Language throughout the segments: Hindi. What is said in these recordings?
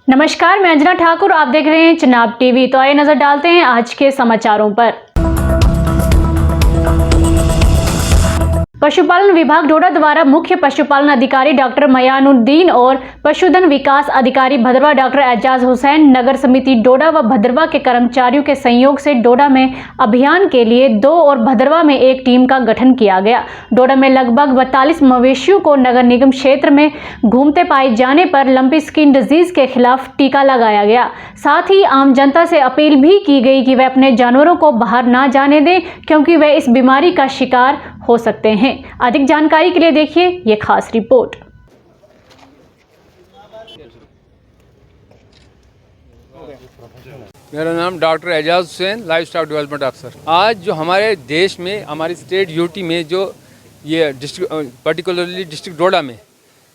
नमस्कार, मैं अंजना ठाकुर। आप देख रहे हैं चिनाब टीवी। तो आइए नजर डालते हैं आज के समाचारों पर। पशुपालन विभाग डोडा द्वारा मुख्य पशुपालन अधिकारी डॉक्टर मयानुद्दीन और पशुधन विकास अधिकारी भद्रवा डॉक्टर एजाज हुसैन, नगर समिति डोडा व भद्रवा के कर्मचारियों के सहयोग से डोडा में अभियान के लिए 2 और भद्रवा में 1 टीम का गठन किया गया। डोडा में लगभग 42 मवेशियों को नगर निगम क्षेत्र में घूमते पाए जाने पर लंपी स्किन डिजीज के खिलाफ टीका लगाया गया। साथ ही आम जनता से अपील भी की गई कि वे अपने जानवरों को बाहर ना जाने दें, क्योंकि वे इस बीमारी का शिकार हो सकते हैं। अधिक जानकारी के लिए देखिए ये खास रिपोर्ट। मेरा नाम doctor Ejaz Hussain, life stock development अफसर। आज जो हमारे देश में, हमारी स्टेट यूटी में जो ये डिस्ट्रिक्ट, पर्टिकुलरली डिस्ट्रिक्ट डोडा में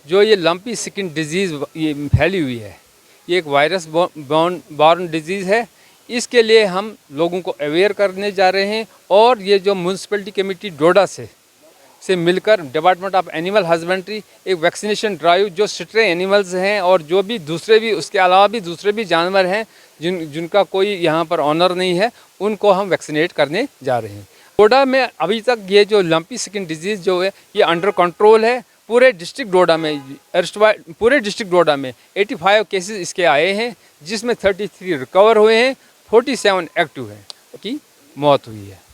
जो ये लंपी स्किन डिजीज़ ये फैली हुई है, ये एक वायरस बॉर्न डिजीज़ है। इसके लिए हम लोगों को अवेयर करने जा रहे हैं और ये जो म्यूनसिपलिटी कमेटी डोडा से मिलकर डिपार्टमेंट ऑफ एनिमल हस्बेंड्री एक वैक्सीनेशन ड्राइव, जो स्ट्रे एनिमल्स हैं और जो भी दूसरे भी, उसके अलावा भी दूसरे भी जानवर हैं जिनका कोई यहाँ पर ऑनर नहीं है, उनको हम वैक्सीनेट करने जा रहे हैं। डोडा में अभी तक ये जो लंपी स्किन डिजीज़ जो है ये अंडर कंट्रोल है। पूरे डिस्ट्रिक्ट डोडा में 85 केसेस इसके आए हैं, जिसमें 33 रिकवर हुए हैं, 47 एक्टिव हैं की मौत हुई है।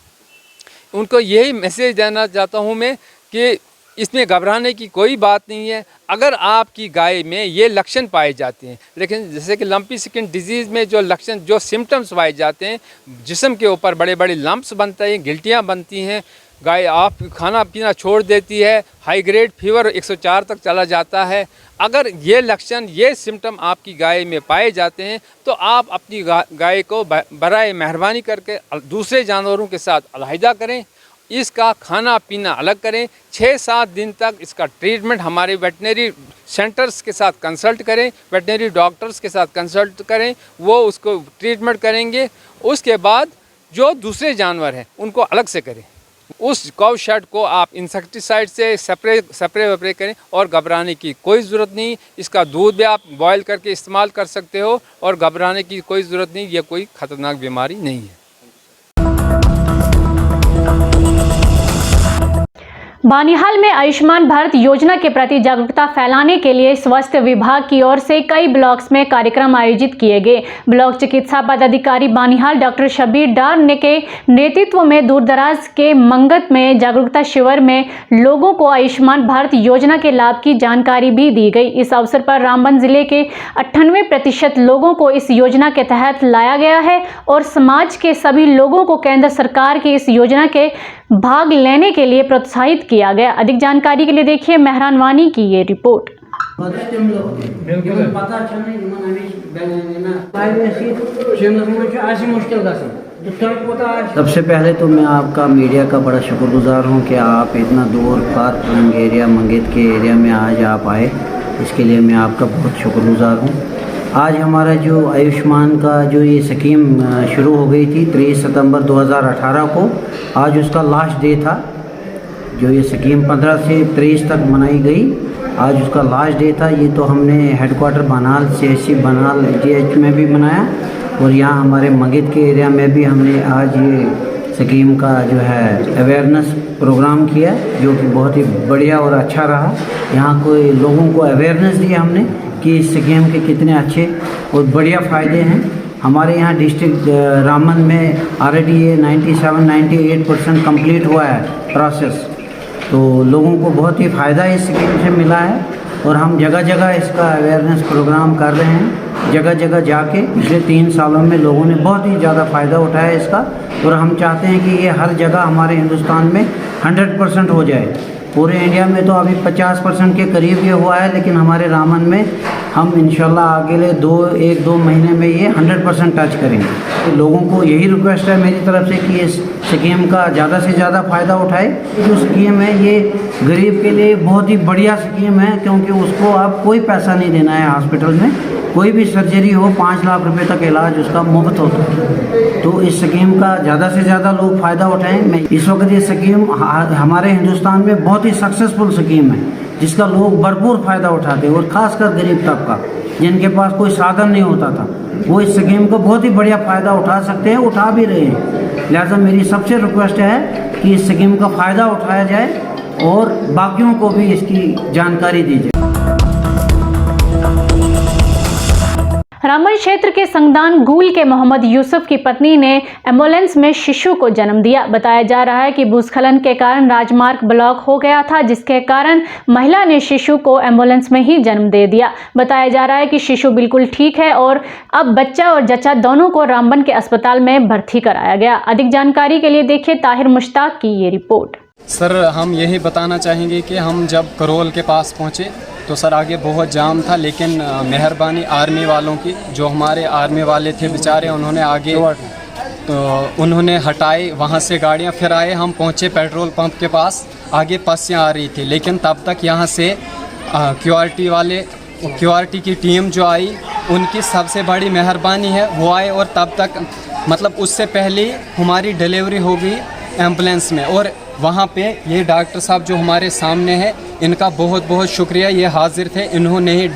उनको यही मैसेज देना चाहता हूँ मैं कि इसमें घबराने की कोई बात नहीं है। अगर आपकी गाय में ये लक्षण पाए जाते हैं, लेकिन जैसे कि लंपी स्किन डिजीज़ में जो लक्षण, जो सिम्टम्स पाए जाते हैं, जिस्म के ऊपर बड़े बड़े लम्प्स बनते हैं, गिल्टियाँ बनती हैं, गाय आप खाना पीना छोड़ देती है, हाई ग्रेड फीवर 104 तक चला जाता है। अगर ये लक्षण, ये सिम्टम आपकी गाय में पाए जाते हैं तो आप अपनी गाय को बराए मेहरबानी करके दूसरे जानवरों के साथ अलहदा करें, इसका खाना पीना अलग करें। 6-7 दिन तक इसका ट्रीटमेंट हमारे वेटनरी सेंटर्स के साथ कंसल्ट करें, वेटनरी डॉक्टर्स के साथ कंसल्ट करें, वो उसको ट्रीटमेंट करेंगे। उसके बाद जो दूसरे जानवर हैं उनको अलग से करें। उस काउ शेड को आप इंसेक्टिसाइड से स्प्रे करें और घबराने की कोई ज़रूरत नहीं। इसका दूध भी आप बॉयल करके इस्तेमाल कर सकते हो और घबराने की कोई ज़रूरत नहीं, ये कोई ख़तरनाक बीमारी नहीं है। बानिहाल में आयुष्मान भारत योजना के प्रति जागरूकता फैलाने के लिए स्वास्थ्य विभाग की ओर से कई ब्लॉक्स में कार्यक्रम आयोजित किए गए। ब्लॉक चिकित्सा पदाधिकारी बानिहाल डॉक्टर शबीर डार ने के नेतृत्व में दूरदराज के मंगत में जागरूकता शिविर में लोगों को आयुष्मान भारत योजना के लाभ की जानकारी भी दी गई। इस अवसर पर रामबन जिले के 98% लोगों को इस योजना के तहत लाया गया है और समाज के सभी लोगों को केंद्र सरकार की इस योजना के भाग लेने के लिए प्रोत्साहित किया गया। अधिक जानकारी के लिए देखिए मेहरान वानी की ये रिपोर्ट। सबसे पहले तो मैं आपका मीडिया का बड़ा शुक्रगुजार हूं कि आप इतना दूर फार फ्लंग एरिया, मंगेत के एरिया में आज आप आए, इसके लिए मैं आपका बहुत शुक्रगुजार हूं। आज हमारा जो आयुष्मान का जो ये स्कीम शुरू हो गई थी 23 सितंबर 2018 को, आज उसका लास्ट डे था। जो ये स्कीम 15 से 23 तक मनाई गई, आज उसका लास्ट डे था। ये तो हमने हेडक्वार्टर बनाल CHC बनाल GH में भी मनाया और यहाँ हमारे मंगित के एरिया में भी हमने आज ये स्कीम का जो है अवेयरनेस प्रोग्राम किया, जो कि बहुत ही बढ़िया और अच्छा रहा। यहाँ कोई लोगों को अवेयरनेस दी हमने कि इस स्कीम के कितने अच्छे और बढ़िया फ़ायदे हैं। हमारे यहाँ डिस्ट्रिक्ट रामबन में ऑलरेडी ये 97-98% कंप्लीट हुआ है प्रोसेस, तो लोगों को बहुत ही फ़ायदा इस स्कीम से मिला है और हम जगह जगह इसका अवेयरनेस प्रोग्राम कर रहे हैं। जगह जगह जाके पिछले 3 सालों में लोगों ने बहुत ही ज़्यादा फ़ायदा उठाया इसका और हम चाहते हैं कि ये हर जगह हमारे हिंदुस्तान में 100% हो जाए। पूरे इंडिया में तो अभी 50% के करीब ये हुआ है, लेकिन हमारे रामबन में हम इंशाल्लाह अगले 1-2 महीने में ये 100% टच करेंगे। तो लोगों को यही रिक्वेस्ट है मेरी तरफ से कि इस स्कीम का ज़्यादा से ज़्यादा फ़ायदा उठाए। जो स्कीम है ये गरीब के लिए बहुत ही बढ़िया स्कीम है, क्योंकि उसको आप कोई पैसा नहीं देना है। हॉस्पिटल में कोई भी सर्जरी हो 5 लाख रुपए तक इलाज उसका मुफ्त होता है। तो इस स्कीम का ज़्यादा से ज़्यादा लोग फ़ायदा उठाएं। मैं इस वक्त ये स्कीम हमारे हिंदुस्तान में बहुत ही सक्सेसफुल स्कीम है, जिसका लोग भरपूर फ़ायदा उठाते हैं और ख़ासकर गरीब तबका। जिनके पास कोई साधन नहीं होता था, वो इस स्कीम को बहुत ही बढ़िया फ़ायदा उठा सकते हैं, उठा भी रहे हैं। लिहाजा मेरी सबसे रिक्वेस्ट है कि इस स्कीम का फ़ायदा उठाया जाए और बाकियों को भी इसकी जानकारी दी जाए। रामबन क्षेत्र के संगदान गूल के मोहम्मद यूसुफ की पत्नी ने एम्बुलेंस में शिशु को जन्म दिया। बताया जा रहा है कि भूस्खलन के कारण राजमार्ग ब्लॉक हो गया था, जिसके कारण महिला ने शिशु को एम्बुलेंस में ही जन्म दे दिया। बताया जा रहा है कि शिशु बिल्कुल ठीक है और अब बच्चा और जच्चा दोनों को रामबन के अस्पताल में भर्ती कराया गया। अधिक जानकारी के लिए देखिए ताहिर मुश्ताक की ये रिपोर्ट। सर, हम यही बताना चाहेंगे कि हम जब करोल के पास पहुँचे तो सर आगे बहुत जाम था, लेकिन मेहरबानी आर्मी वालों की, जो हमारे आर्मी वाले थे बेचारे, उन्होंने आगे तो उन्होंने हटाई वहाँ से गाड़ियाँ। फिर आए, हम पहुँचे पेट्रोल पंप के पास, आगे बसें आ रही थी, लेकिन तब तक यहाँ से क्यूआरटी की टीम जो आई, उनकी सबसे बड़ी मेहरबानी है, वो आए और तब तक मतलब उससे पहले हमारी डिलीवरी हो गई एम्बुलेंस में। और वहाँ पे ये डॉक्टर साहब जो हमारे सामने हैं, इनका बहुत बहुत शुक्रिया, ये हाजिर थे, इन्होंने ही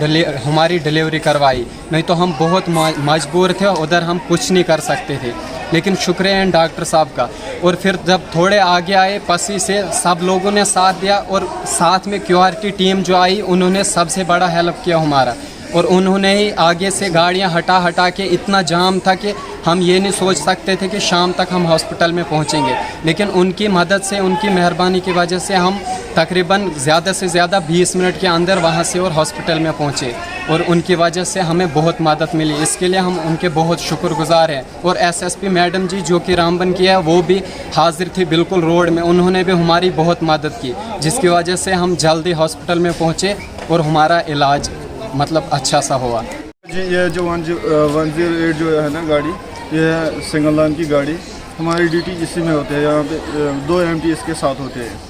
हमारी डिलीवरी करवाई, नहीं तो हम बहुत मजबूर थे, उधर हम कुछ नहीं कर सकते थे। लेकिन शुक्रिया है डॉक्टर साहब का। और फिर जब थोड़े आगे आए पसी से, सब लोगों ने साथ दिया और साथ में क्यूआरटी टीम जो आई, उन्होंने सबसे बड़ा हेल्प किया हमारा। और उन्होंने ही आगे से गाड़ियां हटा के, इतना जाम था कि हम ये नहीं सोच सकते थे कि शाम तक हम हॉस्पिटल में पहुंचेंगे, लेकिन उनकी मदद से, उनकी मेहरबानी की वजह से हम तकरीबन ज़्यादा से ज़्यादा 20 मिनट के अंदर वहां से और हॉस्पिटल में पहुंचे, और उनकी वजह से हमें बहुत मदद मिली। इसके लिए हम उनके बहुत शुक्रगुजार हैं। और एसएसपी मैडम जी जो कि रामबन की है, वो भी हाजिर थी बिल्कुल रोड में, उन्होंने भी हमारी बहुत मदद की, जिसकी वजह से हम जल्दी हॉस्पिटल में पहुँचे और हमारा इलाज मतलब अच्छा सा हुआ जी। ये जो 108 जो है ना गाड़ी, ये है सिंगलान की गाड़ी। हमारी ड्यूटी इसी में होती है, यहाँ पे 2 MT इसके साथ होते हैं।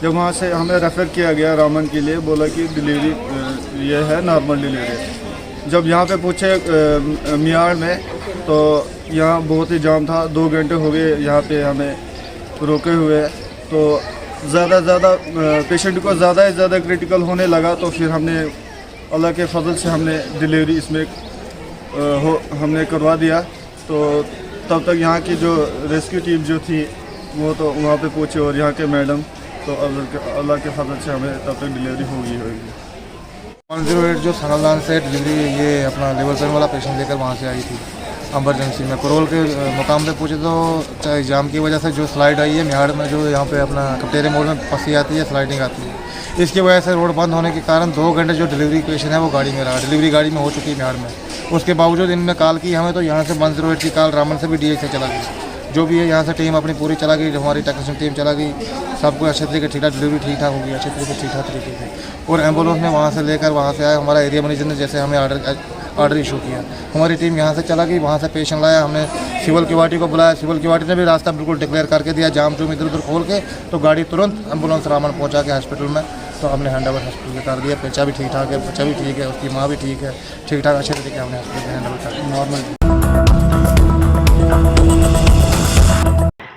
जब वहाँ से हमें रेफ़र किया गया रामबन के लिए, बोला कि डिलीवरी ये है नॉर्मल डिलीवरी। जब यहाँ पे पूछे मियाड़ में, तो यहाँ बहुत ही जाम था, 2 घंटे हो गए यहाँ पे हमें रोके हुए। तो ज़्यादा पेशेंट को ज़्यादा से ज़्यादा क्रिटिकल होने लगा, तो फिर हमने अल्लाह के फजल से हमने डिलीवरी इसमें हमने करवा दिया। तो तब तक यहाँ की जो रेस्क्यू टीम जो थी, वो तो वहाँ पे पहुँचे, और यहाँ के मैडम, तो अल्लाह के फजल से हमें तब तक डिलीवरी होगी। 108 जो संगलान से डिलीवरी, ये अपना लेवल 7 वाला पेशेंट लेकर वहाँ से आई थी एमरजेंसी में। करोल के मुकाम पे पूछे तो जाम की वजह से जो स्लाइड आई है मिहाड़ में, जो यहाँ पे अपना कपटेरे मोड़ में फंसी आती है, स्लाइडिंग आती है, इसकी वजह से रोड बंद होने के कारण 2 घंटे जो डिलीवरी पेशेंट है वो गाड़ी में रहा। डिलीवरी गाड़ी में हो चुकी है मिहाड़ में। उसके बावजूद इनने कॉल की हमें, तो यहाँ से 108 की कॉल रामबन से भी DH से चला गई। जो भी है यहाँ से टीम अपनी पूरी चला गई, हमारी टेक्नीशियन टीम चला गई, सबको अच्छे तरीके ठीक ठाक डिलीवरी ठीक ठाक होगी, अच्छे तरीके ठीक ठाक तरीके से। और एम्बुलेंस में वहाँ से लेकर वहाँ से आया, हमारा एरिया मैनेजर ने जैसे हमें ऑर्डर इशू किया, हमारी टीम यहाँ से चला गई, वहाँ से पेशेंट लाया, हमने सिविल क्यूआरटी को बुलाया, सिविल क्यूआरटी ने भी रास्ता बिल्कुल डिक्लेयर करके दिया, जाम जुम इधर उधर खोल के, तो गाड़ी तुरंत एम्बुलेंस रामबन पहुँचा के हॉस्पिटल में, तो हमने हैंड ओवर हॉस्पिटल कर दिया। बच्चा भी ठीक ठाक है, बच्चा भी ठीक है, उसकी माँ भी ठीक है, ठीक ठाक अच्छे तरीके हमने हॉस्पिटल में हैंड ओवर कर दिया नॉर्मल।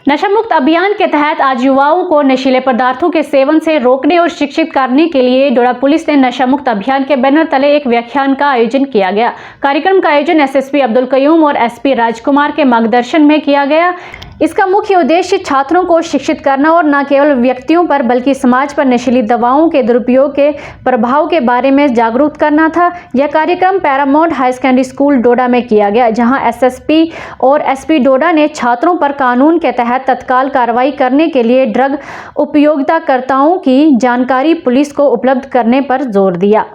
नशा मुक्त अभियान के तहत आज युवाओं को नशीले पदार्थों के सेवन से रोकने और शिक्षित करने के लिए डोडा पुलिस ने नशा मुक्त अभियान के बैनर तले एक व्याख्यान का आयोजन किया गया। कार्यक्रम का आयोजन एसएसपी अब्दुल कयूम और एसपी राजकुमार के मार्गदर्शन में किया गया। इसका मुख्य उद्देश्य छात्रों को शिक्षित करना और न केवल व्यक्तियों पर बल्कि समाज पर नशीली दवाओं के दुरुपयोग के प्रभाव के बारे में जागरूक करना था। यह कार्यक्रम पैरामाउंट हाई सेकेंडरी स्कूल डोडा में किया गया, जहां एसएसपी और एसपी डोडा ने छात्रों पर कानून के तहत तत्काल कार्रवाई करने के लिए ड्रग उपयोगिताकर्ताओं की जानकारी पुलिस को उपलब्ध करने पर जोर दिया।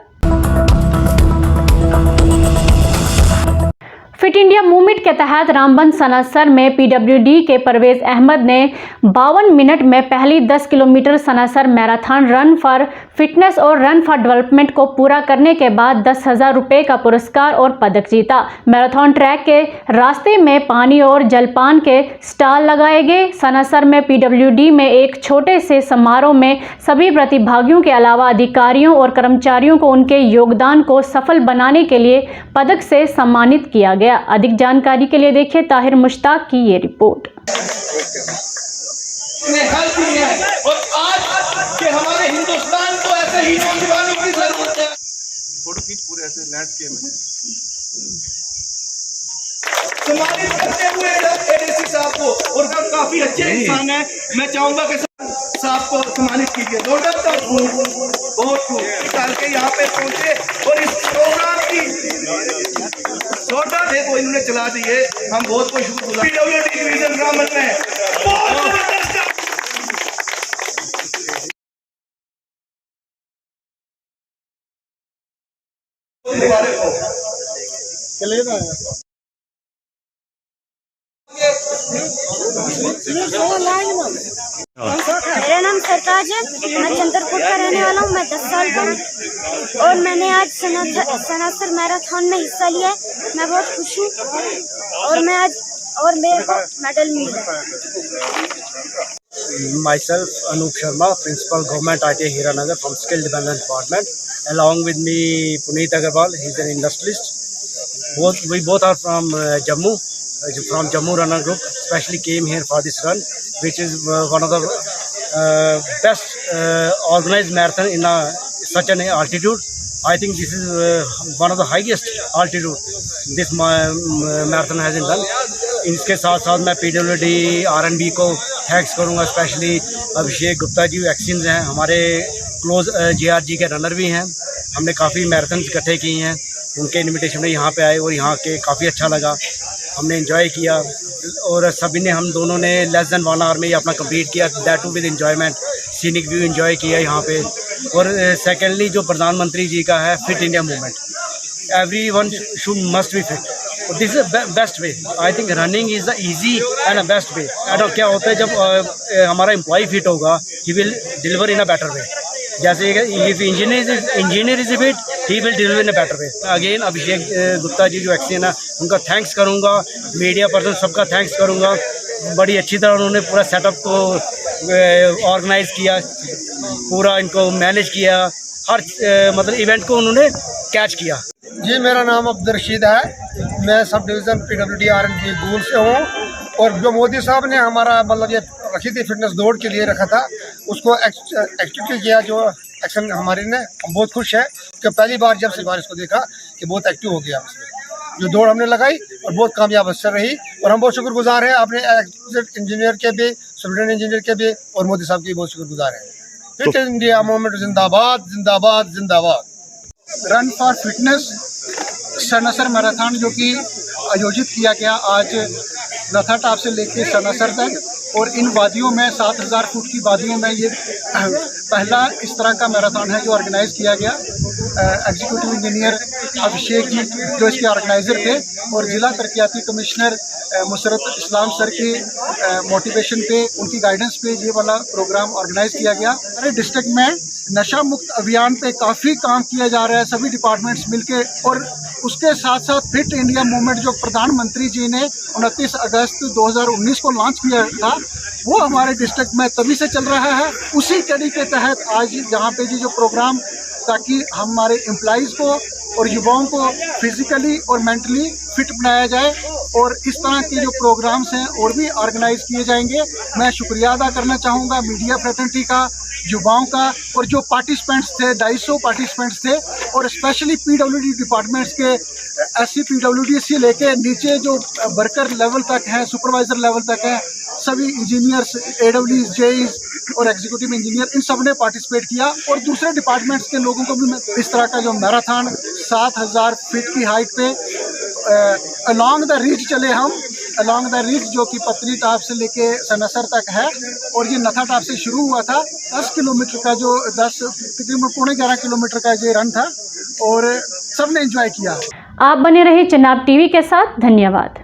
फिट इंडिया मूवमेंट के तहत रामबन सनासर में पीडब्ल्यूडी के परवेज अहमद ने 52 मिनट में पहली 10 kilometre Sanasar marathon run for fitness और रन फॉर डेवलपमेंट को पूरा करने के बाद 10,000 रुपये का पुरस्कार और पदक जीता। मैराथन ट्रैक के रास्ते में पानी और जलपान के स्टॉल लगाए गए। सनासर में पीडब्ल्यूडी में एक छोटे से समारोह में सभी प्रतिभागियों के अलावा अधिकारियों और कर्मचारियों को उनके योगदान को सफल बनाने के लिए पदक से सम्मानित किया गया। अधिक जानकारी के लिए देखिए ताहिर मुश्ताक की ये रिपोर्ट। और आज के हमारे हिंदुस्तान को ऐसे ही नौजवानों की जरूरत है। फोटो खींच पूरे ऐसे लैंडस्केप में। सम्मानित करते हुए एडीसी साहब को, और काफी अच्छे इंसान है, मैं चाहूंगा कि साहब को सम्मानित कीजिए। बहुत खूब निकाल के यहाँ पे पहुंचे और इस प्रोग्राम की जोरदार देखो इन्होंने चला दी है, हम बहुत कुछ पीडब्ल्यूडी डिवीजन रामन में बहुत जबरदस्त मेरा नाम सरताज है, मैं चंद्रपुर का रहने वाला हूँ। मैं 10 साल का हूँ और मैंने आज सनासर मैराथन में हिस्सा लिया है। मैं बहुत खुश हूँ और मेरे को मेडल मिला। Myself, Anup Sharma, Principal Government ITI Hiranagar from Skill Development Department. Along with me, Puneet Agarwal, he's an industrialist. We both are from Jammu Runner Group. Especially came here for this run, which is one of the best organized marathon in such an altitude. I think this is one of the highest altitude this marathon has been done. इसके साथ साथ मैं PWD RNB को थैंक्स करूँगा, स्पेशली अभिषेक गुप्ता जी वैक्सीन हैं, हमारे क्लोज JRG के रनर भी हैं। हमने काफ़ी मैराथन इकट्ठे किए हैं, उनके इनविटेशन में यहाँ पे आए और यहाँ के काफ़ी अच्छा लगा, हमने एंजॉय किया और सभी ने हम दोनों ने लेस देन 1 आवर में ही अपना कंप्लीट किया, that too with enjoyment, scenic view enjoy किया यहाँ पे। और सेकेंडली जो प्रधानमंत्री जी का है fit India movement, everyone must be fit. This is the best way. I think running is the easy and the best way. और क्या होता है जब हमारा एम्प्लॉय फिट होगा, he will deliver in a better way. जैसे if engineer is fit, he will deliver in a better way. Again Abhishek Gupta ji जो वैक्सीन है उनका थैंक्स करूँगा, मीडिया पर्सन सबका थैंक्स करूँगा। बड़ी अच्छी तरह उन्होंने पूरा सेटअप को ऑर्गेनाइज किया, पूरा इनको मैनेज किया, हर मतलब इवेंट को उन्होंने कैच किया। जी, मेरा नाम अब्दुल रशीद है, मैं सब डिवीज़न PWD RNB गूल से हूँ। और जो मोदी साहब ने हमारा मतलब ये रखी थी फिटनेस दौड़ के लिए रखा था, उसको एक्टिव किया जो एक्शन हमारे ने, हम बहुत खुश हैं कि पहली बार जब से बारिश को देखा कि बहुत एक्टिव हो गया उसमें जो दौड़ हमने लगाई और बहुत कामयाब असर रही। और हम बहुत शुक्रगुजार हैं अपने इंजीनियर के भी, सुप्रीडेंट इंजीनियर के भी, और मोदी साहब के बहुत शुक्रगुजार हैं। फिट इंडिया मूवमेंट जिंदाबाद जिंदाबाद जिंदाबाद। Run for fitness Sanasar marathon जो कि आयोजित किया गया आज नथाटाप से लेकर सनासर तक, और इन वादियों में 7000 फुट की वादियों में ये पहला इस तरह का मैराथन है जो ऑर्गेनाइज किया गया। एग्जीक्यूटिव इंजीनियर अभिषेक जी जो इसके ऑर्गेनाइज़र थे, और ज़िला तरक्याती कमिश्नर मुशर्रफ इस्लाम सर के मोटिवेशन पे, उनकी गाइडेंस पे ये वाला प्रोग्राम ऑर्गेनाइज किया गया। हमारे डिस्ट्रिक्ट में नशा मुक्त अभियान पे काफ़ी काम किया जा रहा है, सभी डिपार्टमेंट्स मिलके, और उसके साथ साथ फिट इंडिया मूवमेंट जो प्रधानमंत्री जी ने 29 अगस्त 2019 को लॉन्च किया था, वो हमारे डिस्ट्रिक्ट में तभी से चल रहा है। उसी कड़ी के तहत आज यहाँ पे जो प्रोग्राम, ताकि हमारे एम्प्लॉइज़ को और युवाओं को फिजिकली और मेंटली फिट बनाया जाए, और इस तरह के जो प्रोग्राम्स हैं और भी ऑर्गेनाइज किए जाएंगे। मैं शुक्रिया अदा करना चाहूँगा मीडिया फ्रेटर्निटी का, युवाओं का, और जो पार्टिसिपेंट्स थे 250 पार्टिसिपेंट्स थे, और स्पेशली PWD डिपार्टमेंट्स के SC PWD से लेके नीचे जो वर्कर लेवल तक हैं, सुपरवाइज़र लेवल तक हैं, सभी इंजीनियर्स, AWs, JEs और एग्जीक्यूटिव इंजीनियर, इन सब ने पार्टिसिपेट किया। और दूसरे डिपार्टमेंट्स के लोगों को भी इस तरह का जो मैराथन 7000 फीट की हाइट पे अलॉन्ग द रिज चले हम, अलॉन्ग द रिज जो कि पतनी टाप से लेके सनासर तक है, और ये नथा टाप से शुरू हुआ था। 10 किलोमीटर का जो तकरीबन 11.5 किलोमीटर का ये रन था, और सबने एंजॉय किया। आप बने रहे चिनाब टीवी के साथ। धन्यवाद।